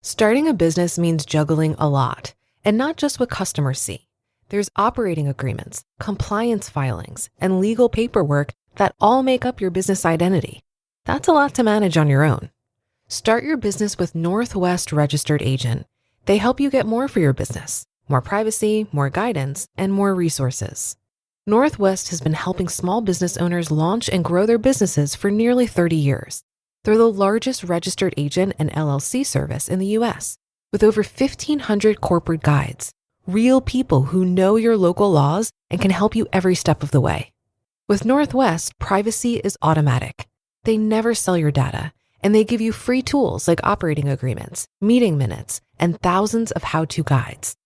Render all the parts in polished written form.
Starting a business means juggling a lot, and not just what customers see. There's operating agreements, compliance filings, and legal paperwork that all make up your business identity. That's a lot to manage on your own. Start your business with Northwest Registered Agent. They help you get more for your business, more privacy, more guidance, and more resources. Northwest has been helping small business owners launch and grow their businesses for nearly 30 years. They're the largest registered agent and LLC service in the US, with over 1,500 corporate guides, real people who know your local laws and can help you every step of the way. With Northwest, privacy is automatic. They never sell your data, and they give you free tools like operating agreements, meeting minutes, and thousands of how-to guides.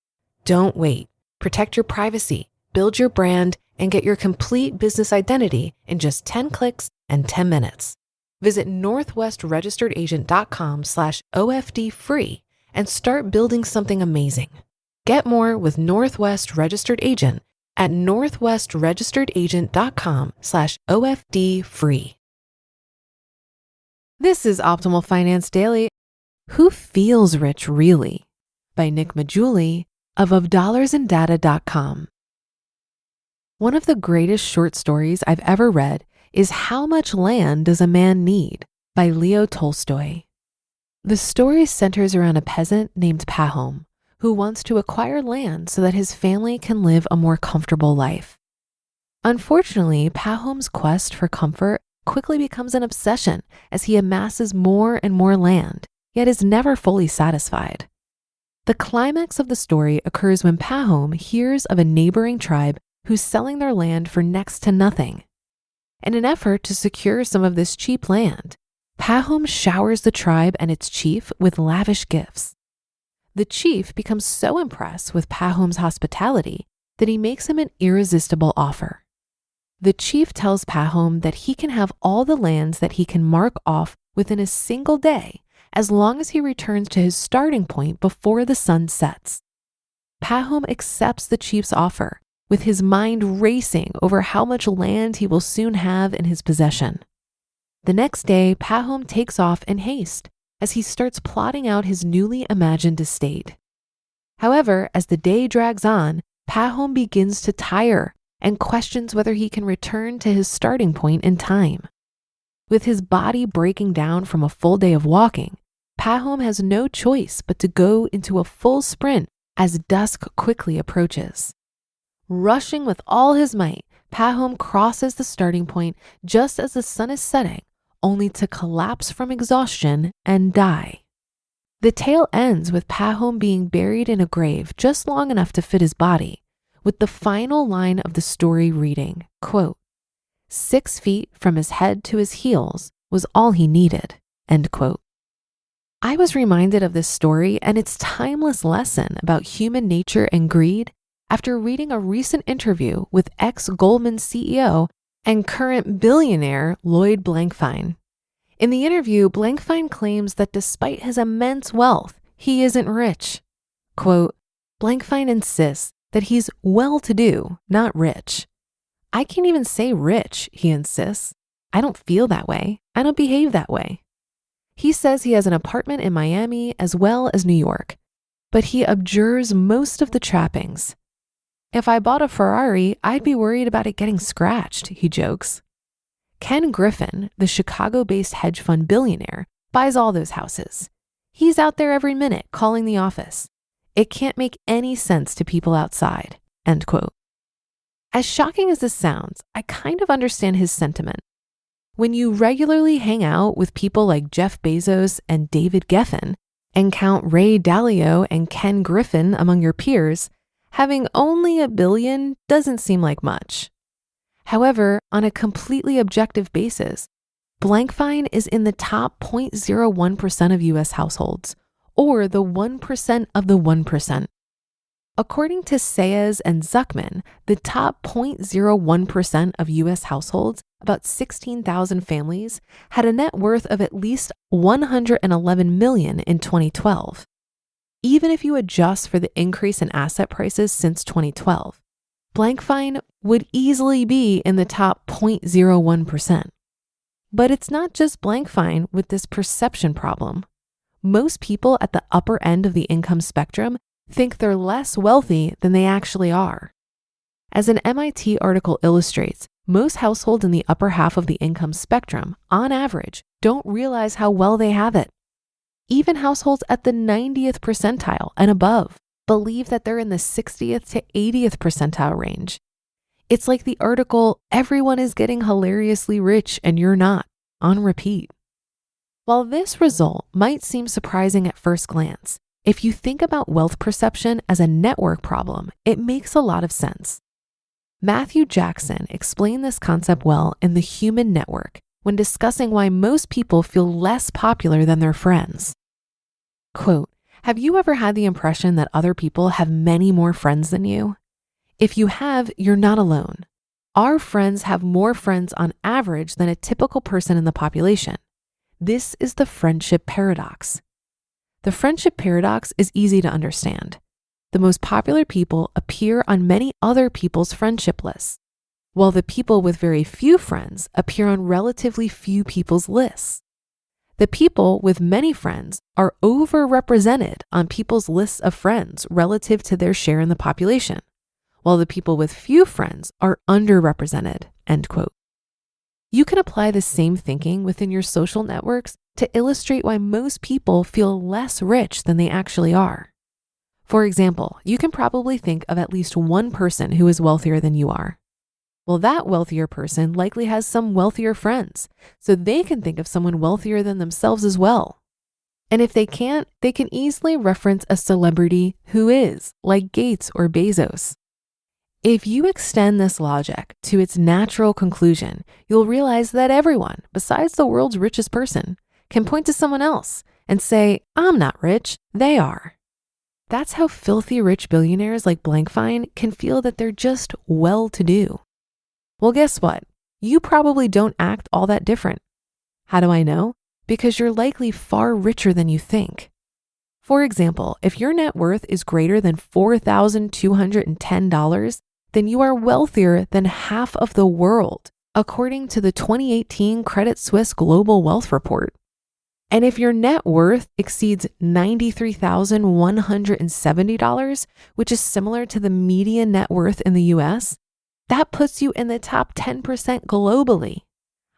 Don't wait. Protect your privacy, build your brand, and get your complete business identity in just 10 clicks and 10 minutes. Visit northwestregisteredagent.com/OFD-free and start building something amazing. Get more with Northwest Registered Agent at northwestregisteredagent.com/OFD-free. This is Optimal Finance Daily. Who Feels Rich Really? By Nick Maggiulli of $dollarsandData.com. One of the greatest short stories I've ever read is How Much Land Does a Man Need? By Leo Tolstoy. The story centers around a peasant named Pahom who wants to acquire land so that his family can live a more comfortable life. Unfortunately, Pahom's quest for comfort quickly becomes an obsession as he amasses more and more land, yet is never fully satisfied. The climax of the story occurs when Pahom hears of a neighboring tribe who's selling their land for next to nothing. In an effort to secure some of this cheap land, Pahom showers the tribe and its chief with lavish gifts. The chief becomes so impressed with Pahom's hospitality that he makes him an irresistible offer. The chief tells Pahom that he can have all the lands that he can mark off within a single day as long as he returns to his starting point before the sun sets. Pahom accepts the chief's offer, with his mind racing over how much land he will soon have in his possession. The next day, Pahom takes off in haste as he starts plotting out his newly imagined estate. However, as the day drags on, Pahom begins to tire and questions whether he can return to his starting point in time. With his body breaking down from a full day of walking, Pahom has no choice but to go into a full sprint as dusk quickly approaches. Rushing with all his might, Pahom crosses the starting point just as the sun is setting, only to collapse from exhaustion and die. The tale ends with Pahom being buried in a grave just long enough to fit his body, with the final line of the story reading, quote, 6 feet from his head to his heels was all he needed, end quote. I was reminded of this story and its timeless lesson about human nature and greed after reading a recent interview with ex-Goldman CEO and current billionaire Lloyd Blankfein. In the interview, Blankfein claims that despite his immense wealth, he isn't rich. Quote, Blankfein insists that he's well-to-do, not rich. I can't even say rich, he insists. I don't feel that way. I don't behave that way. He says he has an apartment in Miami as well as New York, but he abjures most of the trappings. If I bought a F.I.R.E, I'd be worried about it getting scratched, he jokes. Ken Griffin, the Chicago-based hedge fund billionaire, buys all those houses. He's out there every minute calling the office. It can't make any sense to people outside, end quote. As shocking as this sounds, I kind of understand his sentiment. When you regularly hang out with people like Jeff Bezos and David Geffen and count Ray Dalio and Ken Griffin among your peers, having only $1 billion doesn't seem like much. However, on a completely objective basis, Blankfein is in the top 0.01% of US households, or the 1% of the 1%. According to Sayez and Zuckman, the top 0.01% of US households, about 16,000 families, had a net worth of at least $111 million in 2012. Even if you adjust for the increase in asset prices since 2012, Blankfein would easily be in the top 0.01%. But it's not just Blankfein with this perception problem. most people at the upper end of the income spectrum think they're less wealthy than they actually are. As an MIT article illustrates, most households in the upper half of the income spectrum, on average, don't realize how well they have it. Even households at the 90th percentile and above believe that they're in the 60th to 80th percentile range. It's like the article, "Everyone is getting hilariously rich and you're not," on repeat. While this result might seem surprising at first glance, if you think about wealth perception as a network problem, it makes a lot of sense. Matthew Jackson explained this concept well in The Human Network when discussing why most people feel less popular than their friends. Quote, "Have you ever had the impression that other people have many more friends than you? If you have, you're not alone. Our friends have more friends on average than a typical person in the population. This is the friendship paradox." The friendship paradox is easy to understand. The most popular people appear on many other people's friendship lists, while the people with very few friends appear on relatively few people's lists. The people with many friends are overrepresented on people's lists of friends relative to their share in the population, while the people with few friends are underrepresented, end quote. You can apply the same thinking within your social networks to illustrate why most people feel less rich than they actually are. For example, you can probably think of at least one person who is wealthier than you are. Well, that wealthier person likely has some wealthier friends, so they can think of someone wealthier than themselves as well. And if they can't, they can easily reference a celebrity who is, like Gates or Bezos. If you extend this logic to its natural conclusion, you'll realize that everyone, besides the world's richest person, can point to someone else and say, "I'm not rich, they are." That's how filthy rich billionaires like Blankfein can feel that they're just well-to-do. Well, guess what? You probably don't act all that different. How do I know? Because you're likely far richer than you think. For example, if your net worth is greater than $4,210, then you are wealthier than half of the world, according to the 2018 Credit Suisse Global Wealth Report. And if your net worth exceeds $93,170, which is similar to the median net worth in the US, that puts you in the top 10% globally.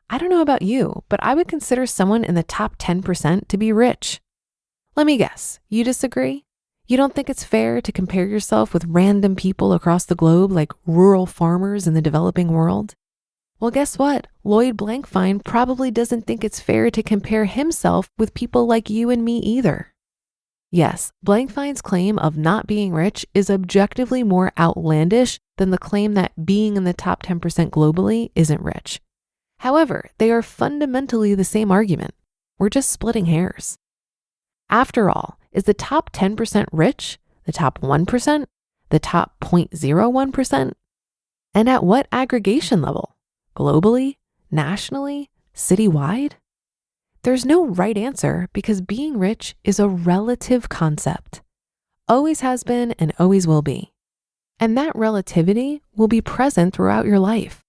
I don't know about you, but I would consider someone in the top 10% to be rich. Let me guess, you disagree? You don't think it's fair to compare yourself with random people across the globe like rural farmers in the developing world? Well, guess what? Lloyd Blankfein probably doesn't think it's fair to compare himself with people like you and me either. Yes, Blankfein's claim of not being rich is objectively more outlandish than the claim that being in the top 10% globally isn't rich. However, they are fundamentally the same argument. We're just splitting hairs. After all, is the top 10% rich? The top 1%? The top 0.01%? And at what aggregation level? Globally? Nationally? Citywide? There's no right answer because being rich is a relative concept. Always has been and always will be. And that relativity will be present throughout your life.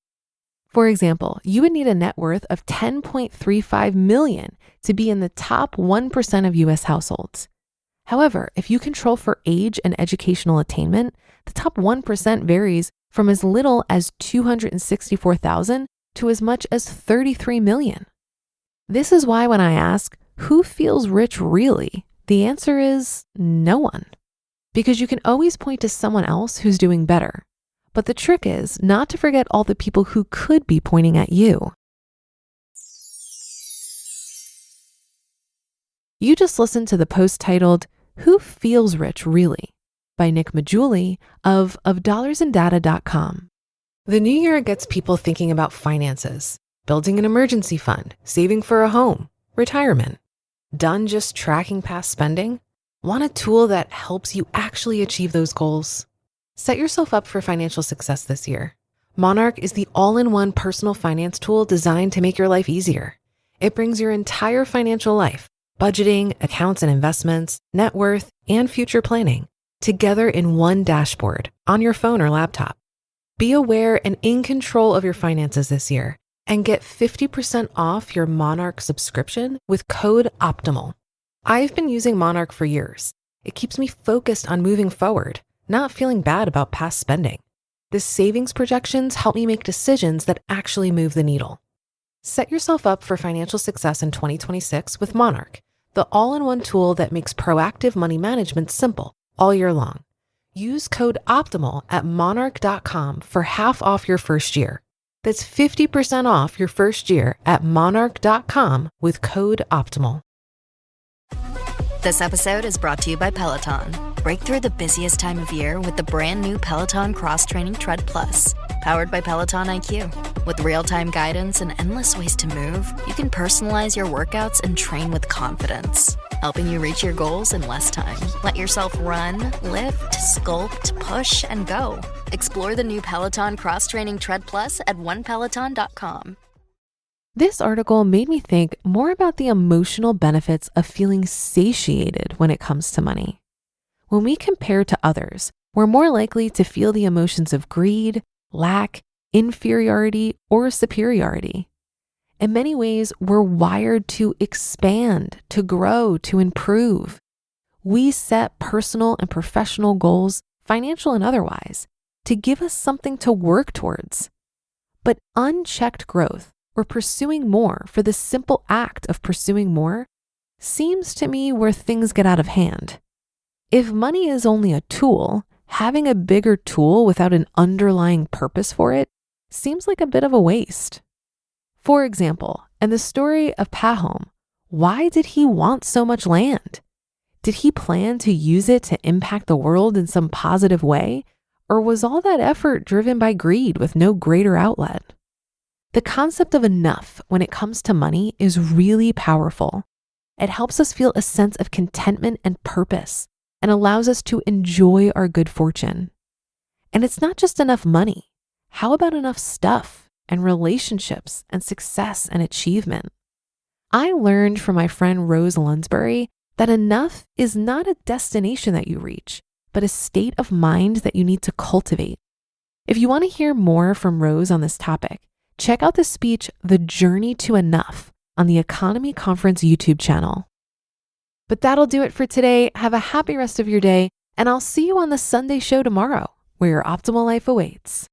For example, you would need a net worth of $10.35 million to be in the top 1% of US households. However, if you control for age and educational attainment, the top 1% varies from as little as $264,000 to as much as $33 million. This is why when I ask, who feels rich really? The answer is no one. Because you can always point to someone else who's doing better. But the trick is not to forget all the people who could be pointing at you. You just listened to the post titled, "Who Feels Rich Really?" by Nick Maggiulli of dollarsandData.com. The new year gets people thinking about finances, building an emergency fund, saving for a home, retirement. Done just tracking past spending? Want a tool that helps you actually achieve those goals? Set yourself up for financial success this year. Monarch is the all-in-one personal finance tool designed to make your life easier. It brings your entire financial life, budgeting, accounts and investments, net worth, and future planning together in one dashboard on your phone or laptop. Be aware and in control of your finances this year and get 50% off your Monarch subscription with code OPTIMAL. I've been using Monarch for years. It keeps me focused on moving forward, not feeling bad about past spending. The savings projections help me make decisions that actually move the needle. Set yourself up for financial success in 2026 with Monarch, the all-in-one tool that makes proactive money management simple all year long. Use code OPTIMAL at monarch.com for half off your first year. That's 50% off your first year at monarch.com with code OPTIMAL. This episode is brought to you by Peloton. Break through the busiest time of year with the brand new Peloton Cross Training Tread Plus, powered by Peloton IQ. With real-time guidance and endless ways to move, you can personalize your workouts and train with confidence, helping you reach your goals in less time. Let yourself run, lift, sculpt, push, and go. Explore the new Peloton Cross Training Tread Plus at onepeloton.com. This article made me think more about the emotional benefits of feeling satiated when it comes to money. When we compare to others, we're more likely to feel the emotions of greed, lack, inferiority, or superiority. In many ways, we're wired to expand, to grow, to improve. We set personal and professional goals, financial and otherwise, to give us something to work towards. But unchecked growth, or pursuing more for the simple act of pursuing more, seems to me where things get out of hand. If money is only a tool, having a bigger tool without an underlying purpose for it seems like a bit of a waste. For example, in the story of Pahom, why did he want so much land? Did he plan to use it to impact the world in some positive way? Or was all that effort driven by greed with no greater outlet? The concept of enough when it comes to money is really powerful. It helps us feel a sense of contentment and purpose and allows us to enjoy our good fortune. And it's not just enough money. How about enough stuff and relationships and success and achievement? I learned from my friend Rose Lunsbury that enough is not a destination that you reach, but a state of mind that you need to cultivate. If you want to hear more from Rose on this topic, check out the speech, The Journey to Enough, on the Economy Conference YouTube channel. But that'll do it for today. Have a happy rest of your day, and I'll see you on the Sunday show tomorrow, where your optimal life awaits.